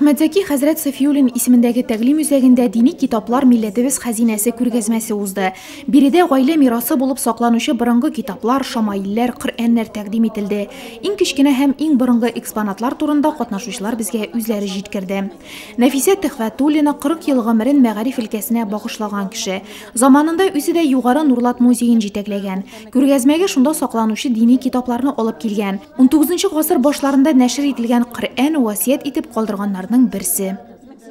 Әхмәтзәки хәзрәт Сафиуллин исемендәге тәгълим үзәгендә дини китаплар милләтебез хәзинәсе күргәзмәсе узды. Биредә гаилә мирасы булып сакланучы борынгы китаплар, шамаилләр, Коръәннәр тәкъдим ителде. Иң кечкенә һәм иң борынгы экспонатлар турында катнашучылар безгә үзләре җиткерде. Нәфисә Төхфәтуллина 40 ел гомерен мәгариф өлкәсенә багышлаган кеше. Заманында үзе дә югары Нурлат музеен җитәкләгән. Күргәзмәгә шунда сакланучы дини китапларны алып килгән. 19 гасыр башларында нәшер ителгән Коръән васият итеп калдырган берсе.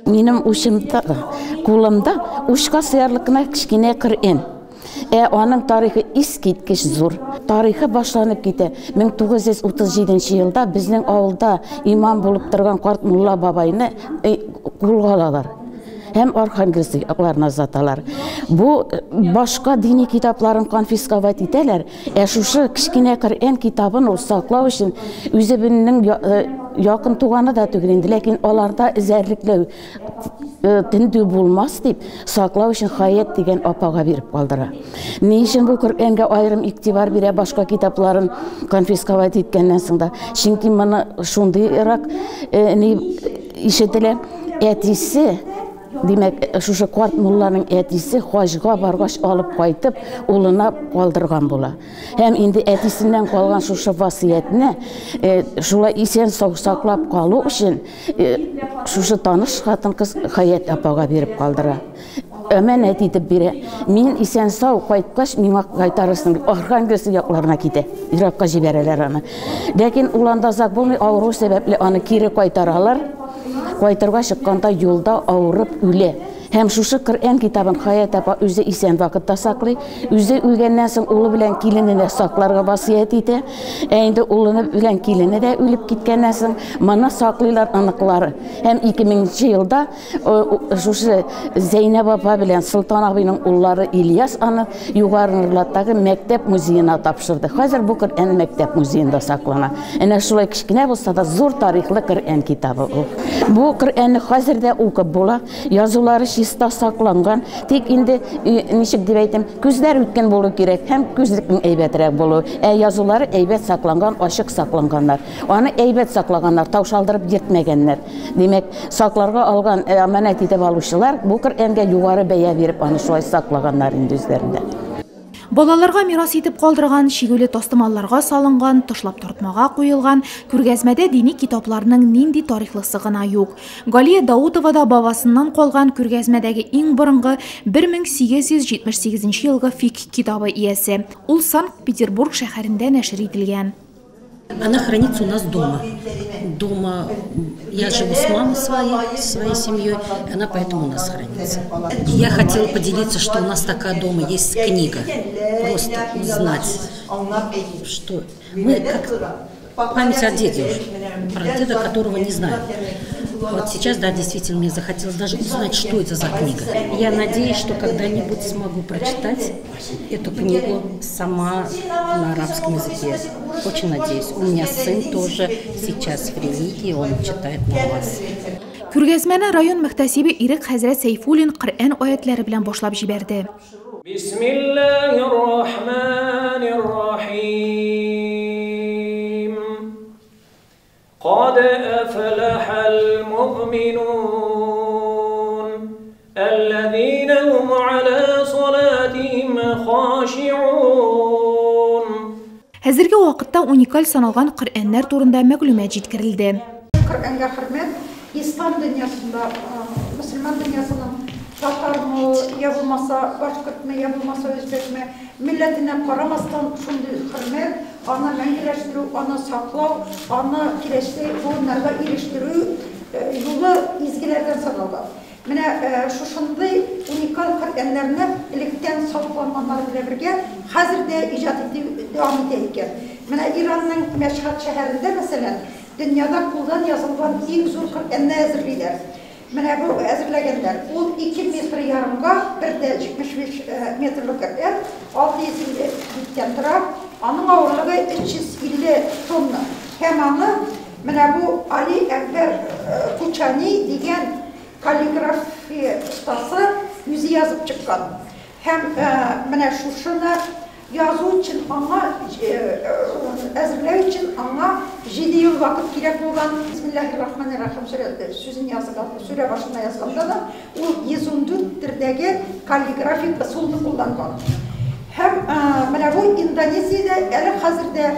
Минем ушымда, кулымда ушка сыярлык кына кичкенә Коръән. Аның тарихы искиткеч зур. Тарихы башланып китә. 1937 елда безнең авылда имам булып торган карт мулла бабайны кулга алалар. Һәм архангельскларны заталар. Бу башка дини китапларын конфисковать итәләр. Шушы кичкенә Коръән китабын саклау өчен үзебезнең якын туганы да түгел инде, ләкин аларда эзәрлекләү тендү булмас дип саклау өчен Хаят дигән апага биреп калдыра. Ни өчен бу Коръәнгә аерым игътибар бирә башка китапларын конфисковать иткәннән соң да? Чөнки моны шундыйрак ишетелә, әтисе Димәк, шушы карт мулланың әтисе хаҗга баргач алып кайтып, улына калдырган була. Һәм инде әтисеннән калган шушы васиятне шулай исән саклап калу өчен шушы таныш хатын-кыз Хаят апага биреп калдыра. Әманәт итеп бирә. Мин исән сау кайткач миңа кайтарырсың дип Архангельск якларына китә. Иракка җибәрәләр аны. Ләкин уланда зак булмый, авыру сәбәпле аны кире кайтаралар. Кайтырга чыкканда юлда авырып үлә. Һәм шушы Коръән китабын Хаят апа үзе исән вакытта саклый, үзе үлгәннән соң улы белән килененә сакларга васият итә. Инде улы белән килене дә үлеп киткәннән соң моны саклыйлар аныклары. Һәм 2000 елда шушы Зәйнәп апа белән Солтан абыйның уллары Ильяс аны югары Нурлаттагы мәктәп музеена тапшырды. Хәзер бу Коръән мәктәп музеенда саклана. Әнә шулай кичкенә булса да зур тарихлы Коръән китабы ул. Бу Коръәнне хәзер дә укып була. Язулары чиста сакланган. Тик инде ничек дип әйтәм, күзләр үткән булу кирәк һәм күзлекнең әйбәтрәк булу. Язулары әйбәт сакланган, ачык сакланганнар. Аны әйбәт саклаганнар, таушалдырып йөртмәгәннәр. Димәк, сакларга алган әманәт итеп алучылар бу Коръәнгә югары бәя биреп аны шулай саклаганнар инде үзләрендә. Балаларга мирас итеп калдырган, шигүле тастымалларга салынган, ташлап тартмага куелган күргәзмәдә дини китапларның нинди тарихлысы гына юк. Галия Даутова да бабасыннан калган күргәзмәдәге иң борынгы 1878 елгы фикх китабы иясе. Ул Санкт-Петербург шәһәрендә нәшер ителгән. Она хранится у нас дома. Дома я живу с мамой своей семьей, и она поэтому у нас хранится. Я хотела поделиться, что у нас такая дома есть книга. Просто узнать, что мы как память о деде, про деда, которого не знаю. Вот сейчас, да, действительно, мне захотелось даже узнать, что это за книга. Я надеюсь, что когда-нибудь смогу прочитать эту книгу сама на арабском языке. Очень надеюсь. У меня сын тоже сейчас в религии, он читает намаз. Күргәзмәне район мөхтәсибе Ирек хәзрәт Сәйфуллин Коръән аятлары белән башлап җибәрде. قد أفلح المؤمنون الذين هم على صلاتهم خاشعون. Хәзерге вакытта уникаль саналган Коръәннәр турында мәгълүмат җиткерелде. Коръәнгә хөрмәт ислам дөньясында, мөселман дөньясының татармы, я булмаса башкортмы, я булмаса үзбекме, милләтенә карамастан шундый хөрмәт, аны мәңгеләштерү, аны саклау, аны киләчәктә буыннарга ирештерү юлы изгеләрдән саналган. Менә шушындый уникаль Коръәннәрне электән сакланганнар белән бергә хәзер дә иҗат итеп дәвам итә икән. Менә Иранның Мәшһәд шәһәрендә мәсәлән, дөньяда кулдан язылган иң зур Коръәнне әзерлиләр. Менә бу әзерләгәннәр. Ул 2 метр ярымга, 1,75 метрлык Коръән, 600 биттән тора. Аның авырлыгы 350 тонна. Һәм аны менә бу Али Әкбәр Кучани дигән каллиграфия остасы үзе язып чыккан. Һәм менә шушыны yazı için ona әзірлеу için ona 7 yıl vakit gerek olan Bismillahirrahmanirrahim sözün yazılan, süre başında yazılanda da o 114 türdeki kaligrafik usulunu kullangan. Hem bu Indonezya'da eli hazırda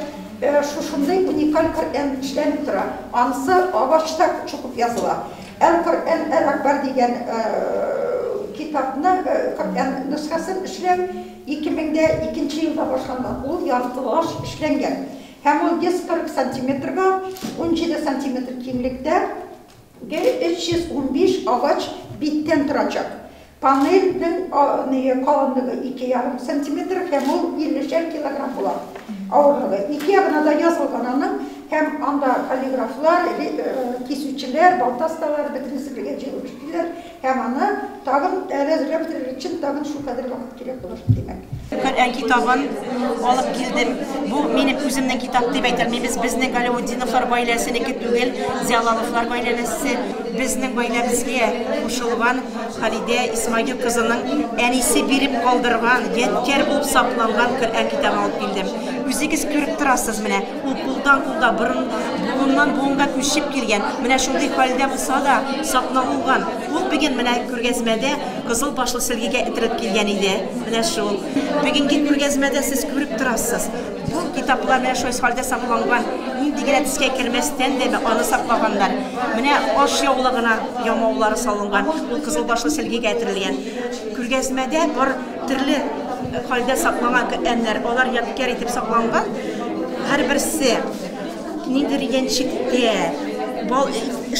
şunday unikal Kur'an işlenip tura. Anısı ağaçta çıkıp yazıla. El-Kur'an El-Akbar degan kitapını, Kur'an nüshasını işlev 2002 yılda başlangan. O yazılaş işlengen. Hem o 140 santimetrga 17 santimetr kenglikte 315 ağaç bitten turacak. Panelin kalınlığı 2,5 santimetr hem o 50'şer kilogram bular. Ağırlığı. İki yağına da yazılgananın hem anda kaligraflar, kesüçüler, baltastalar, bitirisiyle cilüçtüler. Hem ana tağın rezervler için tağın şu kadar vakit gerek olur demek. Kur'an kitabın alıp geldim. Bu benim özümden kitap deyip aytılmayız. Bizning Galavudinovlar oilasiniki tugul, Ziyalılovlar oilasi bizning oilamizga qo'shilgan Halide Ismoil qizining anisi berib qoldirgan, yetkar bo'lib saqlangan Kur'an kitobini olib keldim. O'zingiz ko'rib turasiz, mana u qo'ldan qo'lda burundan bo'nga ko'chib kelgan. Mana shunday holda bo'lsa da saqlangan. Bu bugun mana ko'rgazmada qizil boshli silgiga itirib kelgan edi. Mana shu bugungi ko'rgazmada siz ko'rib turasiz. Bu kitoblar mana shu holda saqlangan. Indigina tisga kirmasdan dema onu saqlaganlar. Mana osh yog'lig'ina yamovlari solingan. Bu qizil boshli silgiga itirilgan. Ko'rgazmada bir turli holda saqlangan Kur'anlar, ular yodgor etib saqlangan. Har birisi nidir yenchikda, bol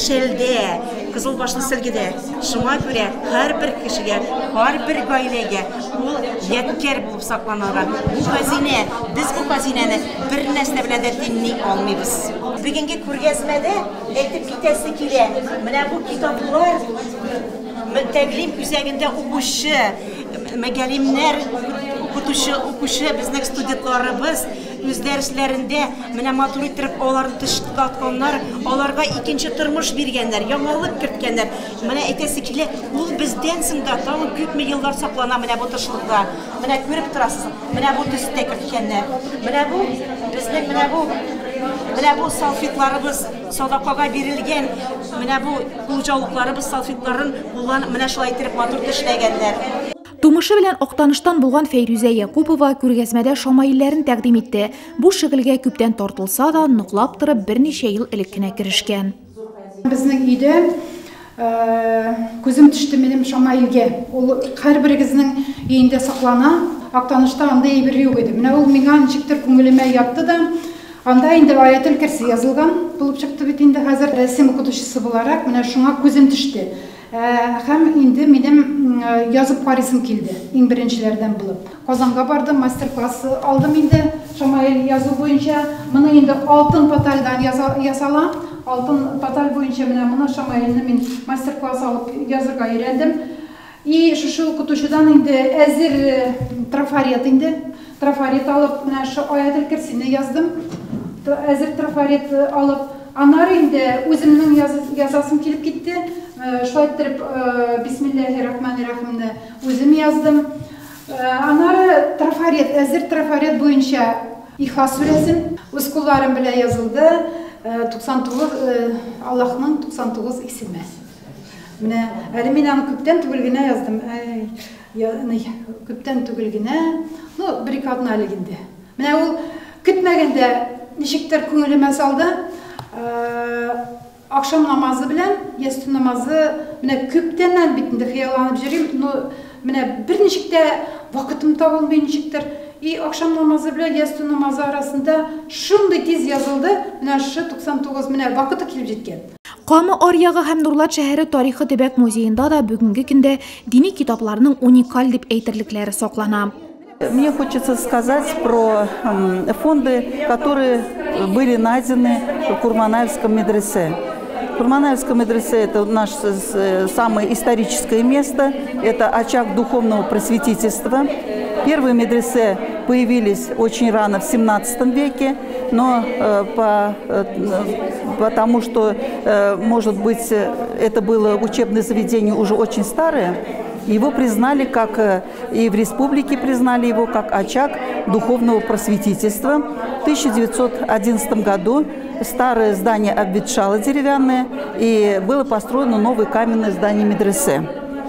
shelde, qizil boshli silgida. Shunga ko'ra har bir kishiga, har bir oilaga u yodgor bo'lib saqlangan. Bu xazina, biz bu xazinani bir narsa bilan dinlay olmaymiz. Bugungi ko'rgazmada aytib ketasi kerak. Mana bu kitoblar ta'lim üzerinde o'qishi, magalimlar o'qishi bizning studentlarimiz öz derslerinde mana maturit qilib ularni tashkilotganlar, ularga ikkinchi turmush berganlar, yangilik kiritganlar. Mana aytasi kerak, u bizdan sinda tamam ko'p yillar saqlana mana bu tashliqda. Mana ko'rib turasiz. Mana bu tusda kiritganlar. Mana bu bizning mana bu salfetlarimiz sadaqaga berilgan. Mana bu qo'ljalıklarimiz salfetlarin ularni mana shulay aytib maturit ishlaganlar. Тумышы белән актаныштан булган Фәйрүзә Якупова күргәзмәдә шамаилләрен тәкъдим итте. Бу шөгыльгә күптән тартылса да, ныклап торып берничә ел элек кенә керешкән. Безнең өйдә күзем төште минем шамаилгә. Ул һәрберегезнең өендә саклана. Актанышта андай бер юк иде. Менә ул миңа ничектер күңелемә ятты да, анда инде Аятел Кирси язылган булып чыкты бит инде хәзер рәсем укытучысы буларак, менә шуңа күзем төште. Һәм инде минем язып карыйсым килде, иң беренчеләрдән булып. Казанга бардым, мастер-класс алдым инде шамаил язу буенча. Моны инде алтын патальдан ясала. Алтын паталь буенча менә моны шамаилне мин мастер-класс алып язырга өйрәндем. И шушы укытучыдан инде әзер трафарет алып, менә шу Аятел Кирсине яздым. Әзер трафарет алып, анары инде үземнең язасым килеп китте. Шулай итеп Бисмиллахиррахманиррахимне үзем яздым. Анары әзер трафарет буенча Ихлас сүрәсен үз кулларым белән язылды. 99 Аллаһның 99 исеме. Менә әле мин аны күптән түгел генә яздым. Күптән түгел генә, бер-ике атна әле инде. Менә ул көтмәгәндә ничектер күңелемә салды. Akşam namazı bilen, yastı namazı mine köptenden bitinde xiyallanıp жүрем, mine bir nişikte vakıtım табылмай nişiktir. Akşam namazı bilen yastı namazı arasında şunday tez yazıldı, mine şu 99 mine vakıtı kelip жеткен. Камы Аръягы һәм Нурлат шәһәре тарихы төбәк музейында да бүгенге көндә дини китапларның уникаль дип әйтерлекләре саклана. Мне хочется сказать про фонды, которые были найдены в Курманаевском медресе. Курманаевское медресе – это наше самое историческое место, это очаг духовного просветительства. Первые медресе появились очень рано, в 17 веке, но потому что, может быть, это было учебное заведение уже очень старое, Его признали как, и в республике признали его как очаг духовного просветительства. В 1911 году старое здание обветшало деревянное, и было построено новое каменное здание медресе,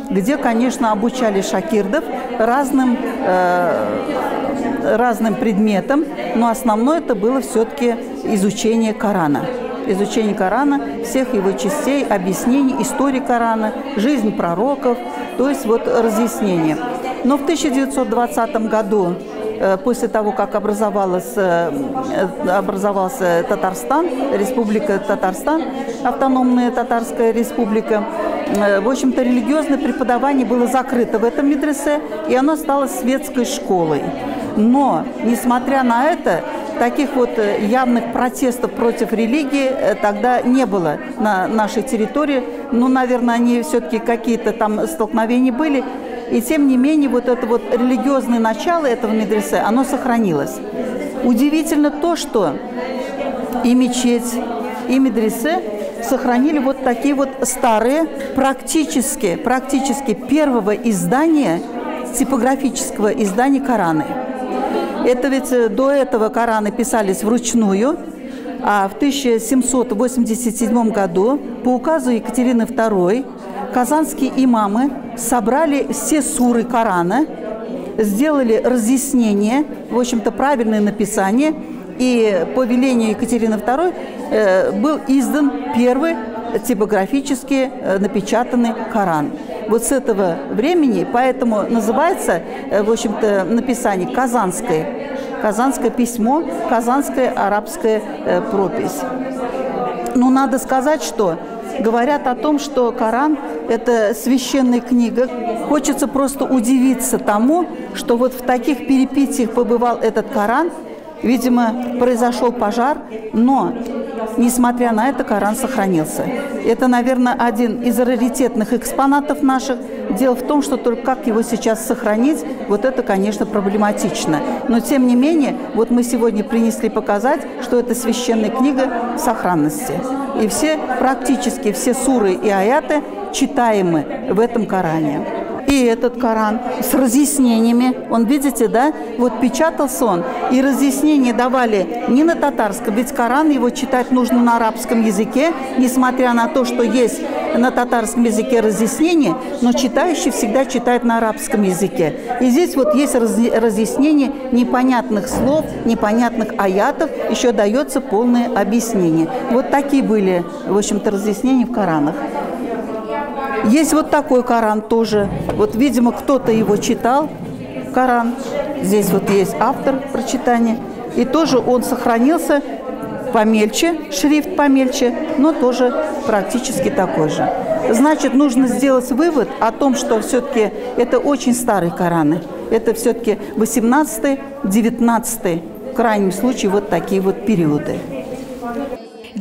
где, конечно, обучали шакирдов разным предметам, но основное это было все-таки изучение Корана. Изучение Корана, всех его частей, объяснений, истории Корана, жизнь пророков, то есть вот разъяснение. Но в 1920 году, после того, как образовался Татарстан, Республика Татарстан, автономная Татарская республика, в общем-то, религиозное преподавание было закрыто в этом медресе, и оно стало светской школой. Но, несмотря на это, таких вот явных протестов против религии тогда не было на нашей территории. Ну, наверное, они все-таки какие-то там столкновения были. И тем не менее, вот это вот религиозное начало этого медресе, оно сохранилось. Удивительно то, что и мечеть, и медресе сохранили вот такие вот старые, практически первого издания, типографического издания Корана. Это ведь до этого Кораны писались вручную, а в 1787 году по указу Екатерины II казанские имамы собрали все суры Корана, сделали разъяснение, в общем-то, правильное написание, и по велению Екатерины II был издан первый типографически напечатанный Коран. Вот с этого времени, поэтому называется, в общем-то, написание казанское письмо, казанская арабская пропись. Но надо сказать, что говорят о том, что Коран – это священная книга. Хочется просто удивиться тому, что вот в таких перипетиях побывал этот Коран. Видимо, произошел пожар, но, несмотря на это, Коран сохранился. Это, наверное, один из раритетных экспонатов наших. Дело в том, что только как его сейчас сохранить, вот это, конечно, проблематично. Но, тем не менее, вот мы сегодня принесли показать, что это священная книга в сохранности. И практически все суры и аяты читаемы в этом Коране. И этот Коран с разъяснениями, он, видите, да, вот печатался он, и разъяснения давали не на татарском, ведь Коран его читать нужно на арабском языке, несмотря на то, что есть на татарском языке разъяснения, но читающий всегда читает на арабском языке. И здесь вот есть разъяснение непонятных слов, непонятных аятов, еще дается полное объяснение. Вот такие были, в общем-то, разъяснения в Коранах. Есть вот такой Коран тоже. Вот, видимо, кто-то его читал, Коран. Здесь вот есть автор прочитания. И тоже он сохранился помельче, шрифт помельче, но тоже практически такой же. Значит, нужно сделать вывод о том, что все-таки это очень старые Кораны. Это все-таки 18-19, в крайнем случае, вот такие вот периоды.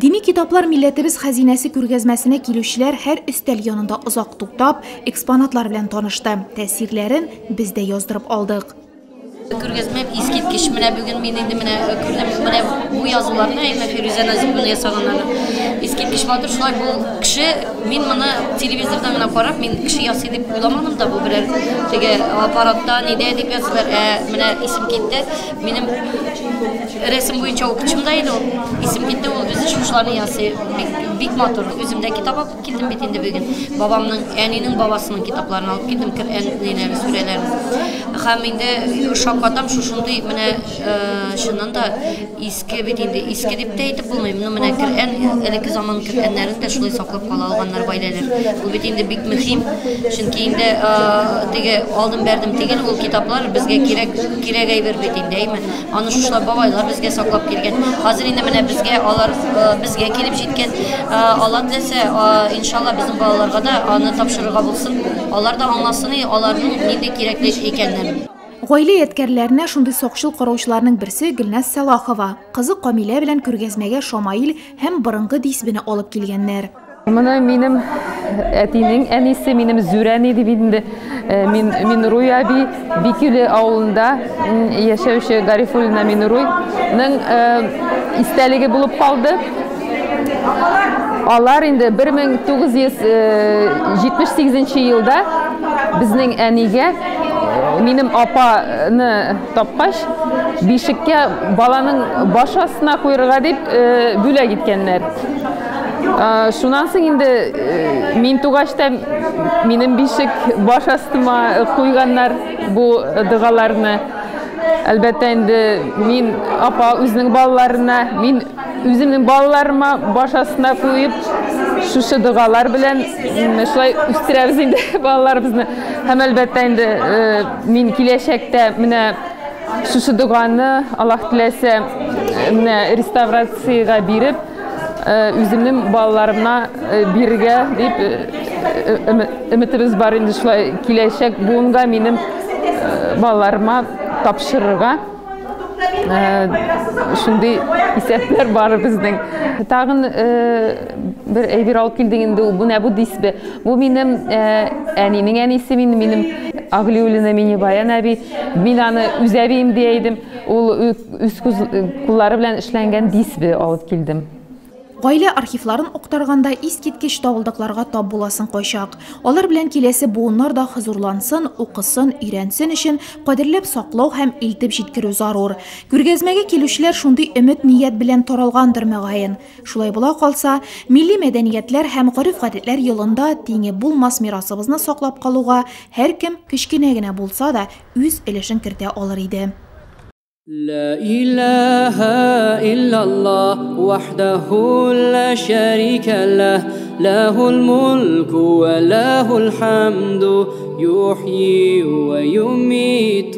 Dini kitaplar millətimiz xəzinəsi күргəzməsinə kilişlər hər üstəl yanında uzaq tutab, eksponatlar bilan tanışdı. Təsirlərin biz də yazdırıb aldıq. Күргәзмә искиткеч менә бүген мин инде менә күрдем менә бу язуларны әймә Фирүзә Назипова ясаганнарын искиткеч батыр шулай бу кеше мин моны телевизордан менә карап мин кеше ясый дип уйламадым да бу берәр теге аппаратта нидә дип язылар менә исем китте минем рәсем буенча укытучымда иде ул исем китте ул үзе шушыларны ясый бик матур үземдә китап алып килдем бит инде бүген бабамның әнинең бабасының китапларын алып килдем Коръән сүрәләрен һәм инде шакатам шушындый менә шуннан да иске бит инде иске дип тә әйтеп булмый менә Коръән элекке заман Коръәннәрен дә шулай саклап кала алганнар гаиләләр ул бит инде бик мөһим чөнки инде теге алдын бәрдем түгел ул китаплар безгә кирәк әйбер бит инде әйме аны шушылар бабайлар безгә саклап килгән хәзер инде менә безгә алар безгә килеп җиткән Алла теләсә иншалла безнең балаларга да аны тапшырырга булсын алар да аңласын аларның нинди кирәкле икәнлеген Гаилә яткәрләренә шундый сакчыл караучыларның берсе Гөлназ Салахова. Кызы Камилә белән күргәзмәгә Шамаил һәм борынгы дисбене алып килгәннәр. Моны минем әтинең әнисе минем Зүрән иде инде. Мин Руй аби Бикүле авылында яшәүче Гарифуллина Минруйның истәлеге булып калды. Алар инде 1978 елда bizning әнигә минем апаны тапкач, бишеккә баланың башасына куярга дип бүләк иткәннәр. Шуннан соң инде мин тугачта минем бишек баш астыма куйганнар бу дыгаларны. Әлбәттә инде мин апа үзенең балаларына, мин үземнең балаларыма баш астына куеп, шушы дыгалар белән шулай үстерәбез инде балаларыбызны. Һәм әлбәттә инде мин киләчәктә менә шушы дыганы Аллаһ теләсә менә реставрациягә биреп, үземнең балаларыма бирергә дип өметебез бар инде шулай киләчәк буынга минем балаларыма тапшырырга. Шундый исәпләр бар безнең. Тагын бер әйбер алып килдек инде, бу дисбе. Бу минем әнинең әнисе, минем Аглиуллина Минибаян әби. Мин аны үз әбием дияйдем. Ул үз куллары белән эшләнгән дисбе алып килдем. Гаилә архивларын уктарганда искиткеч табылдыкларга тап буласын кайчак. Алар белән киләсе буыннар да хозурлансын, укысын, өйрәнсен өчен кадерләп саклау һәм илтеп җиткерү зарур. Күргәзмәгә килүчеләр шундый өмет ният белән таралгандыр мөгаен. Шулай була калса, милли мәдәниятләр һәм гореф-гадәтләр елында тиңе булмас мирасыбызны саклап калуга һәркем кечкенә генә булса да үз өлешен кертә алыр иде. لا إله إلا الله وحده لا شريك له له الملك وله الحمد يحيي ويميت